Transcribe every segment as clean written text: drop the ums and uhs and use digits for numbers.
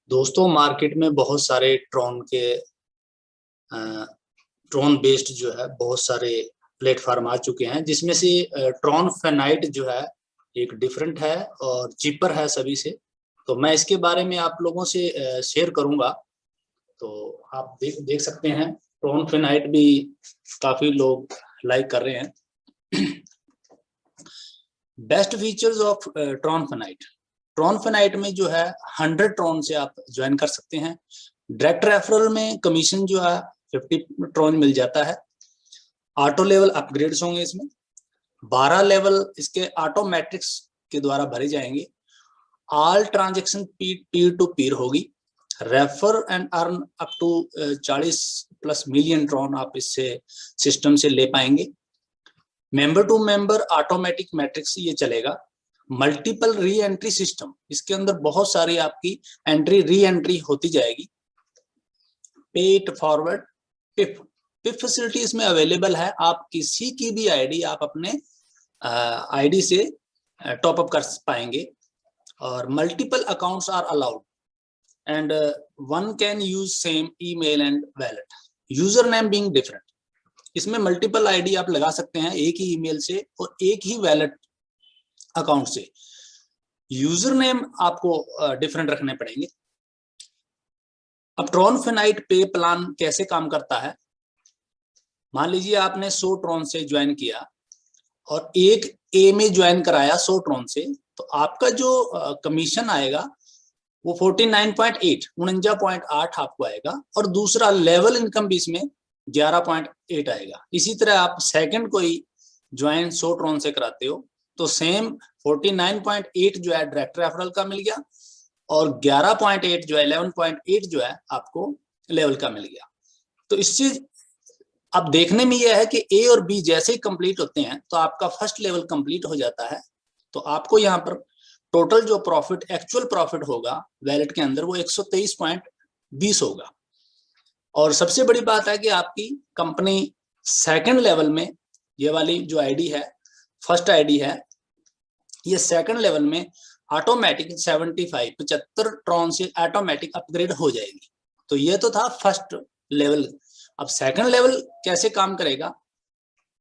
दोस्तों मार्केट में बहुत सारे ट्रॉन बेस्ड जो है बहुत सारे प्लेटफॉर्म आ चुके हैं, जिसमें से ट्रॉन फेनाइट जो है एक डिफरेंट है और चीपर है सभी से। तो मैं इसके बारे में आप लोगों से शेयर करूंगा। तो आप देख सकते हैं ट्रॉन फेनाइट भी काफी लोग लाइक कर रहे हैं। बेस्ट फीचर्स ऑफ ट्रॉन फेनाइट में जो है 100 ट्रॉन से आप ज्वाइन कर सकते हैं। डायरेक्ट रेफरल में कमीशन जो है 50 ट्रॉन मिल जाता है। ऑटो लेवल अपग्रेड्स होंगे इसमें। 12 लेवल इसके ऑटोमेटिक्स के द्वारा भरे जाएंगे। All transaction peer to peer होगी। Refer and earn up to 40+ million Tron आप इससे सिस्टम से ले पाएंगे। Member to member automatic matrix ये चलेगा। मल्टीपल री एंट्री सिस्टम, इसके अंदर बहुत सारी आपकी एंट्री री एंट्री होती जाएगी। पे इट फॉरवर्ड पिप फैसिलिटी इसमें अवेलेबल है। आप किसी की भी आईडी आप अपने आईडी से टॉप अप कर पाएंगे। और multiple accounts are allowed and one can use same email and wallet, username being different. इसमें मल्टीपल आईडी आप लगा सकते हैं एक ही ईमेल से और एक ही वैलेट अकाउंट से। यूजर नेम आपको डिफरेंट रखने पड़ेंगे। अब ट्रॉन फेनाइट पे प्लान कैसे काम करता है। मान लीजिए आपने 100 ट्रॉन से ज्वाइन किया और एक ए में ज्वाइन कराया 100 ट्रॉन से, तो आपका जो कमीशन आएगा वो 49.8 आपको आएगा। और दूसरा लेवल इनकम भी इसमें 11.8 आएगा। इसी तरह आप सेकंड कोई ज्वाइन 100 ट्रॉन से कराते हो तो सेम 49.8 जो है डायरेक्ट रेफरल का मिल गया और 11.8 जो है 11.8 जो है आपको लेवल का मिल गया। तो इससे अब देखने में यह है कि ए और बी जैसे ही कंप्लीट होते हैं तो आपका फर्स्ट लेवल कंप्लीट हो जाता है। तो आपको यहाँ पर टोटल जो प्रॉफिट एक्चुअल प्रॉफिट होगा वैलेट के अंदर वो 123.20 होगा। और सबसे बड़ी बात है कि आपकी कंपनी सेकंड लेवल में, ये वाली जो आईडी है फर्स्ट आईडी है, ये सेकंड लेवल में ऑटोमेटिक 75 ट्रॉन से ऑटोमेटिक अपग्रेड हो जाएगी। तो ये तो था फर्स्ट लेवल। अब सेकंड लेवल कैसे काम करेगा।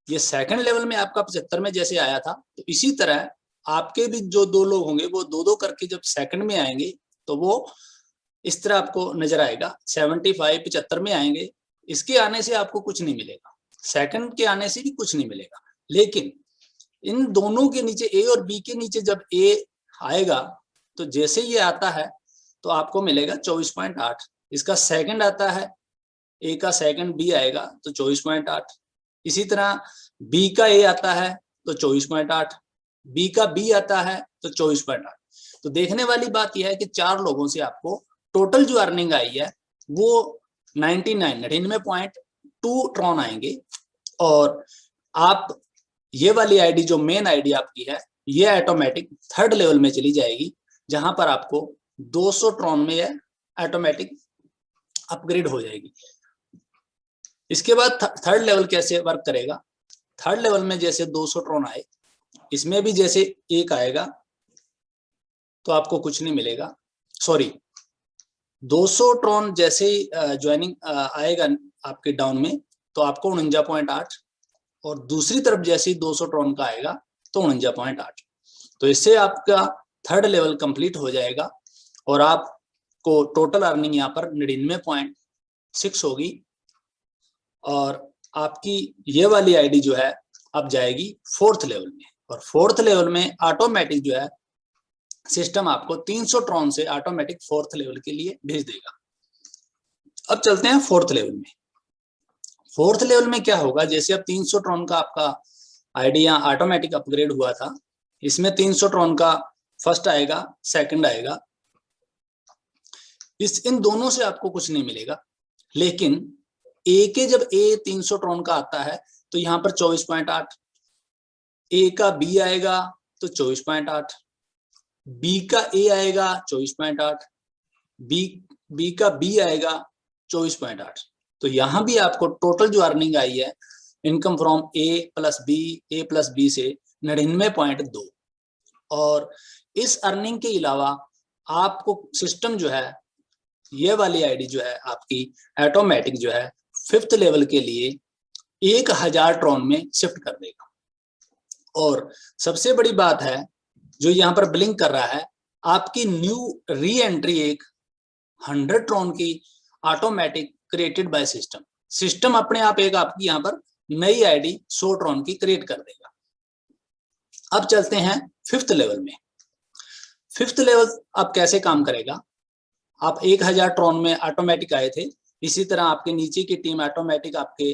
ये सेकंड लेवल में आपका 75 में जैसे आया था, तो इसी तरह आपके भी जो दो लोग होंगे वो दो दो करके जब सेकंड में आएंगे तो वो इस तरह आपको नजर आएगा। 75 75 में आएंगे। इसके आने से आपको कुछ नहीं मिलेगा, सेकंड के आने से भी कुछ नहीं मिलेगा। लेकिन इन दोनों के नीचे ए और बी के नीचे जब ए आएगा तो जैसे ये आता है तो आपको मिलेगा 24.8। इसका सेकंड आता है, ए का सेकंड बी आएगा तो 24.8। इसी तरह बी का ए आता है तो 24.8, बी का बी आता है तो 24.8। तो देखने वाली बात यह है कि 4 लोगों से आपको टोटल जो अर्निंग आई है वो 99.2 ट्रॉन आएंगे। और आप ये वाली आईडी जो मेन आईडी आपकी है ये ऑटोमेटिक थर्ड लेवल में चली जाएगी, जहां पर आपको 200 ट्रॉन में यह ऑटोमेटिक अपग्रेड हो जाएगी। इसके बाद थर्ड लेवल कैसे वर्क करेगा। थर्ड लेवल में जैसे 200 ट्रॉन आए, इसमें भी जैसे एक आएगा तो आपको कुछ नहीं मिलेगा। सॉरी, 200 ट्रॉन जैसे ही ज्वाइनिंग आएगा आपके डाउन में तो आपको 49.8, और दूसरी तरफ जैसे ही 200 ट्रॉन का आएगा तो 49.8। तो इससे आपका थर्ड लेवल कंप्लीट हो जाएगा और आपको टोटल अर्निंग यहाँ पर 99.6 होगी। और आपकी ये वाली आईडी जो है अब जाएगी फोर्थ लेवल में, और फोर्थ लेवल में ऑटोमेटिक जो है सिस्टम आपको 300 ट्रॉन से ऑटोमेटिक फोर्थ लेवल के लिए भेज देगा। अब चलते हैं फोर्थ लेवल में। फोर्थ लेवल में क्या होगा, जैसे अब 300 ट्रॉन का आपका आईडी यहाँ ऑटोमेटिक अपग्रेड हुआ था, इसमें 300 ट्रॉन का फर्स्ट आएगा सेकंड आएगा। इन दोनों से आपको कुछ नहीं मिलेगा। लेकिन ए के जब ए 300 ट्रॉन का आता है तो यहाँ पर 24.8, ए का बी आएगा तो 24.8, बी का ए आएगा 24.8, बी का बी आएगा 24.8। तो यहां भी आपको टोटल जो अर्निंग आई है income from A plus B से 99.2। और इस अर्निंग के अलावा आपको सिस्टम जो है ये वाली आईडी जो है आपकी ऑटोमेटिक जो है 5th लेवल के लिए 1000 ट्रॉन में शिफ्ट कर देगा। और सबसे बड़ी बात है जो यहाँ पर ब्लिंक कर रहा है, आपकी न्यू री एंट्री एक 100 ट्रॉन की automatic created by system, system अपने आप एक आपकी यहाँ पर नई आईडी 100 ट्रॉन की क्रिएट कर देगा। अब चलते हैं 5th लेवल में। 5th लेवल अब कैसे काम करेगा, आप 1000 ट्रॉन में ऑटोमेटिक आए थे, इसी तरह आपके नीचे की टीम ऑटोमेटिक आपके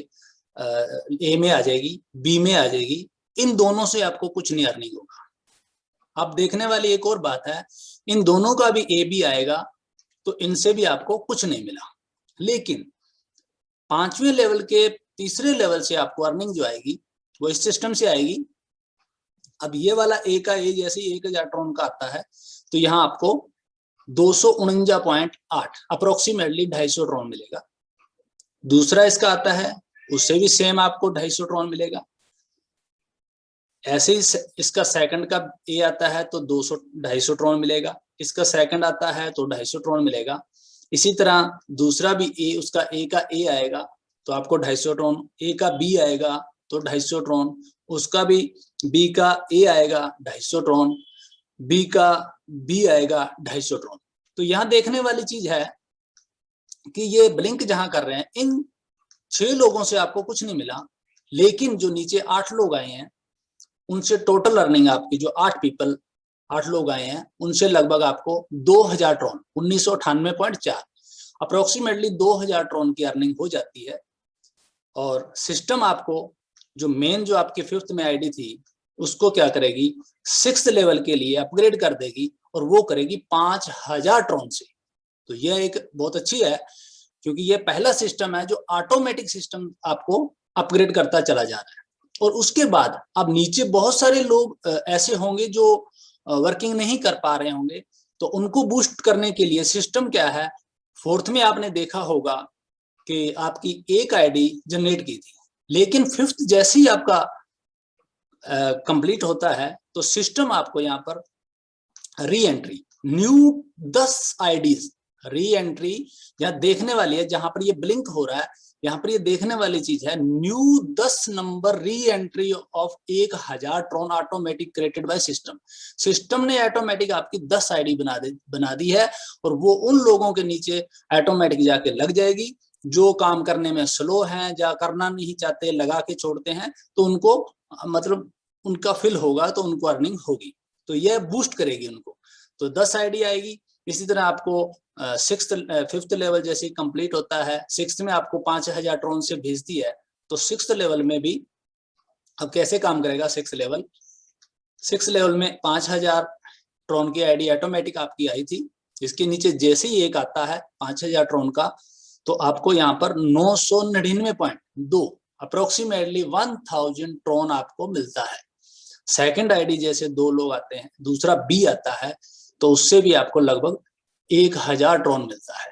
ए में आ जाएगी, बी में आ जाएगी, इन दोनों से आपको कुछ नहीं अर्निंग होगा। अब देखने वाली एक और बात है, इन दोनों का भी ए बी आएगा तो इनसे भी आपको कुछ नहीं मिला, लेकिन 5वें लेवल के तीसरे लेवल से आपको अर्निंग जो आएगी वो इस सिस्टम से आएगी। अब ये वाला ए का ए जैसे 1000 ट्रॉन का आता है तो यहाँ आपको 249.8 अप्रोक्सीमेटली 250 ट्रॉन मिलेगा। दूसरा इसका आता है उससे भी सेम आपको 250 ट्रॉन मिलेगा। ऐसे ही इसका सेकंड का ए आता है तो 250 ट्रॉन मिलेगा, इसका सेकंड आता है तो 250 ट्रॉन मिलेगा। इसी तरह दूसरा भी ए, उसका ए का ए आएगा तो आपको 250 ट्रॉन, ए का बी आएगा तो 250 ट्रॉन, उसका भी बी का ए आएगा 250 ट्रॉन, बी का बी आएगा 250 ट्रॉन। तो यहाँ देखने वाली चीज है कि ये ब्लिंक जहां कर रहे हैं, इन 6 लोगों से आपको कुछ नहीं मिला, लेकिन जो नीचे 8 लोग आए हैं उनसे टोटल अर्निंग आपकी, जो 8 लोग आए हैं उनसे लगभग आपको 2000 ट्रॉन 1998.4 अप्रोक्सीमेटली 2000 ट्रॉन की अर्निंग हो जाती है। और सिस्टम आपको जो मेन जो आपकी 5th में आईडी थी उसको क्या करेगी, 6th लेवल के लिए अपग्रेड कर देगी और वो करेगी 5000 ट्रॉन से। तो यह एक बहुत अच्छी है क्योंकि ये पहला सिस्टम है जो ऑटोमेटिक सिस्टम आपको अपग्रेड करता चला जा रहा है। और उसके बाद अब नीचे बहुत सारे लोग ऐसे होंगे जो वर्किंग नहीं कर पा रहे होंगे, तो उनको बूस्ट करने के लिए सिस्टम क्या है, 4th में आपने देखा होगा कि आपकी एक आईडी जनरेट की थी, लेकिन 5th जैसे ही आपका कंप्लीट होता है तो सिस्टम आपको यहाँ पर reentry new 10 IDs reentry यहाँ देखने वाली है, जहां पर ये ब्लिंक हो रहा है यहाँ पर ये देखने वाली चीज है, new 10 number re entry of 1000 Tron automatic created by system. System ने ऑटोमेटिक आपकी 10 आईडी बना दी है और वो उन लोगों के नीचे ऑटोमेटिक जाके लग जाएगी जो काम करने में स्लो हैं या करना नहीं चाहते, लगा के छोड़ते हैं, तो उनको मतलब उनका फिल होगा तो उनको अर्निंग होगी, तो यह बूस्ट करेगी उनको। तो 10 आईडी आएगी। इसी तरह आपको 5th लेवल जैसे ही कंप्लीट होता है, 6th में आपको 5000 ट्रॉन से भेजती है, तो 6th लेवल में भी अब कैसे काम करेगा 6th लेवल। 6th लेवल में 5000 ट्रॉन की आईडी ऑटोमेटिक आपकी आई थी, इसके नीचे जैसे ही एक आता है 5000 ट्रॉन का, तो आपको यहाँ पर 999.2 अप्रोक्सीमेटली 1000 ट्रॉन आपको मिलता है। सेकंड आईडी जैसे 2 लोग आते हैं, दूसरा बी आता है, तो उससे भी आपको लगभग 1000 ट्रॉन मिलता है।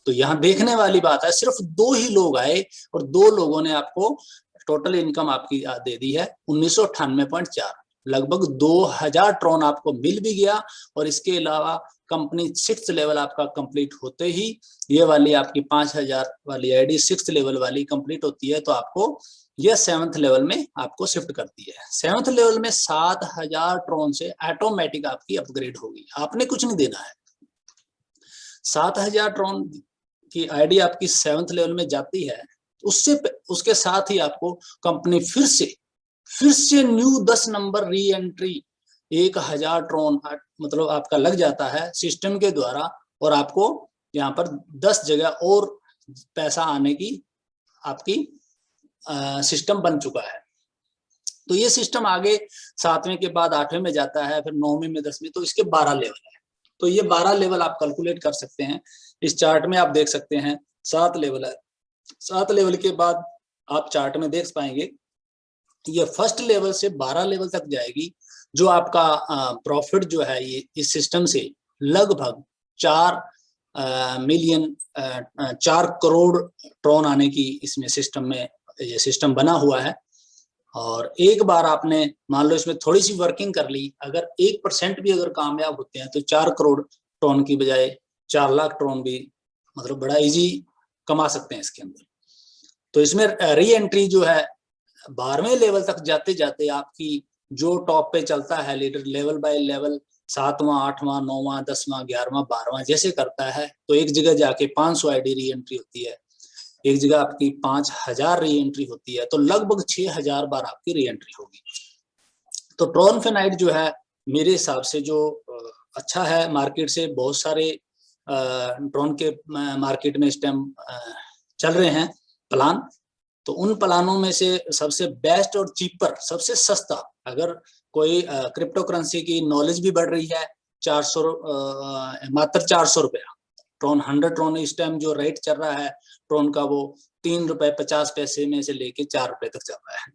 तो यहाँ देखने वाली बात है, सिर्फ 2 ही लोग आए और 2 लोगों ने आपको टोटल इनकम आपकी दे दी है 1998.4, लगभग 2000 ट्रॉन आपको मिल भी गया। और इसके अलावा कंपनी 6th लेवल आपका कंप्लीट होते ही ये वाली आपकी 5000 वाली आईडी 6th लेवल वाली कंप्लीट होती है, तो आपको यह 7th लेवल में आपको शिफ्ट करती है। 7th लेवल में 7000 ट्रॉन से ऑटोमेटिक आपकी अपग्रेड होगी, आपने कुछ नहीं देना है। 7000 ट्रॉन की आईडी आपकी 7th लेवल में जाती है, उसके साथ ही आपको कंपनी फिर से new 10 number re entry 1000 Tron मतलब आपका लग जाता है सिस्टम के द्वारा, और आपको यहाँ पर 10 जगह और पैसा आने की आपकी सिस्टम बन चुका है। तो ये सिस्टम आगे 7वें के बाद 8वें में जाता है, फिर 9वें में 10वें, तो इसके 12 लेवल है। तो ये 12 लेवल आप कैलकुलेट कर सकते हैं, इस चार्ट में आप देख सकते हैं 7 लेवल है। 7 लेवल के बाद आप चार्ट में देख पाएंगे ये फर्स्ट लेवल से 12 लेवल तक जाएगी, जो आपका प्रॉफिट जो है ये इस सिस्टम से लगभग 4 करोड़ ट्रॉन आने की इसमें सिस्टम में ये सिस्टम बना हुआ है। और एक बार आपने मान लो इसमें थोड़ी सी वर्किंग कर ली, अगर 1% भी अगर कामयाब होते हैं तो 4 करोड़ ट्रॉन की बजाय 4 लाख ट्रॉन भी मतलब बड़ा इजी कमा सकते हैं इसके अंदर। तो इसमें री एंट्री जो है 12वें लेवल तक जाते जाते आपकी जो टॉप पे चलता है लीडर, लेवल बाय लेवल 7वां 8वां 9वां 10वां 11वां 12वां जैसे करता है, तो एक जगह जाके 500 आईडी री एंट्री होती है, एक जगह आपकी 5000 री एंट्री होती है, तो लगभग 6000 बार आपकी री एंट्री होगी। तो ट्रॉन फेनाइट जो है मेरे हिसाब से जो अच्छा है, मार्केट से बहुत सारे ट्रॉन के मार्केट में इस टाइम चल रहे हैं प्लान, तो उन प्लानों में से सबसे बेस्ट और चीपर, सबसे सस्ता, अगर कोई क्रिप्टो करेंसी की नॉलेज भी बढ़ रही है, 400 मात्र 400 रुपया ट्रॉन 100 ट्रॉन इस टाइम जो रेट चल रहा है ट्रॉन का, वो 3 रुपए 50 पैसे में से लेके 4 रुपए तक चल रहा है।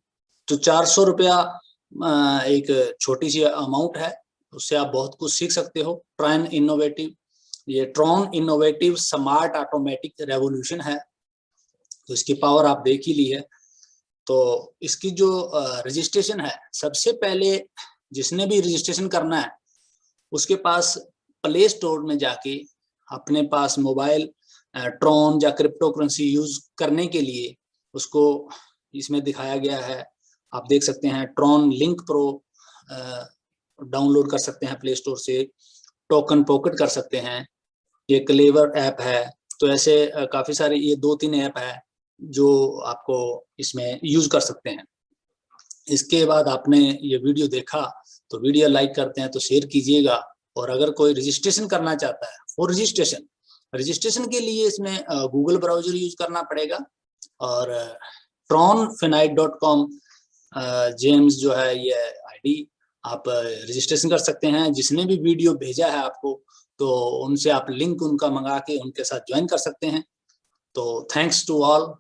तो 400 रुपया एक छोटी सी अमाउंट है, उससे आप बहुत कुछ सीख सकते हो। Tron innovative smart automatic revolution है, तो इसकी पावर आप देख ही ली है। तो इसकी जो रजिस्ट्रेशन है, सबसे पहले जिसने भी रजिस्ट्रेशन करना है उसके पास प्ले स्टोर में जाके अपने पास मोबाइल ट्रॉन या क्रिप्टो करेंसी यूज करने के लिए उसको इसमें दिखाया गया है, आप देख सकते हैं। ट्रॉन लिंक प्रो डाउनलोड कर सकते हैं प्ले स्टोर से, टोकन पॉकेट कर सकते हैं, ये क्लेवर ऐप है। तो ऐसे काफी सारे ये 2-3 ऐप है जो आपको इसमें यूज कर सकते हैं। इसके बाद आपने ये वीडियो देखा तो वीडियो लाइक करते हैं तो शेयर कीजिएगा, और अगर कोई रजिस्ट्रेशन करना चाहता है, वो रजिस्ट्रेशन के लिए इसमें गूगल ब्राउजर यूज करना पड़ेगा, और tronfinite.com जेम्स जो है ये आईडी आप रजिस्ट्रेशन कर सकते हैं। जिसने भी वीडियो भेजा है आपको, तो उनसे आप लिंक उनका मंगा के उनके साथ ज्वाइन कर सकते हैं। तो thanks to all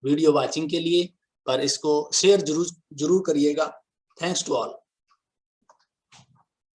video watching के लिए, पर इसको शेयर जरूर करिएगा। Thanks to all.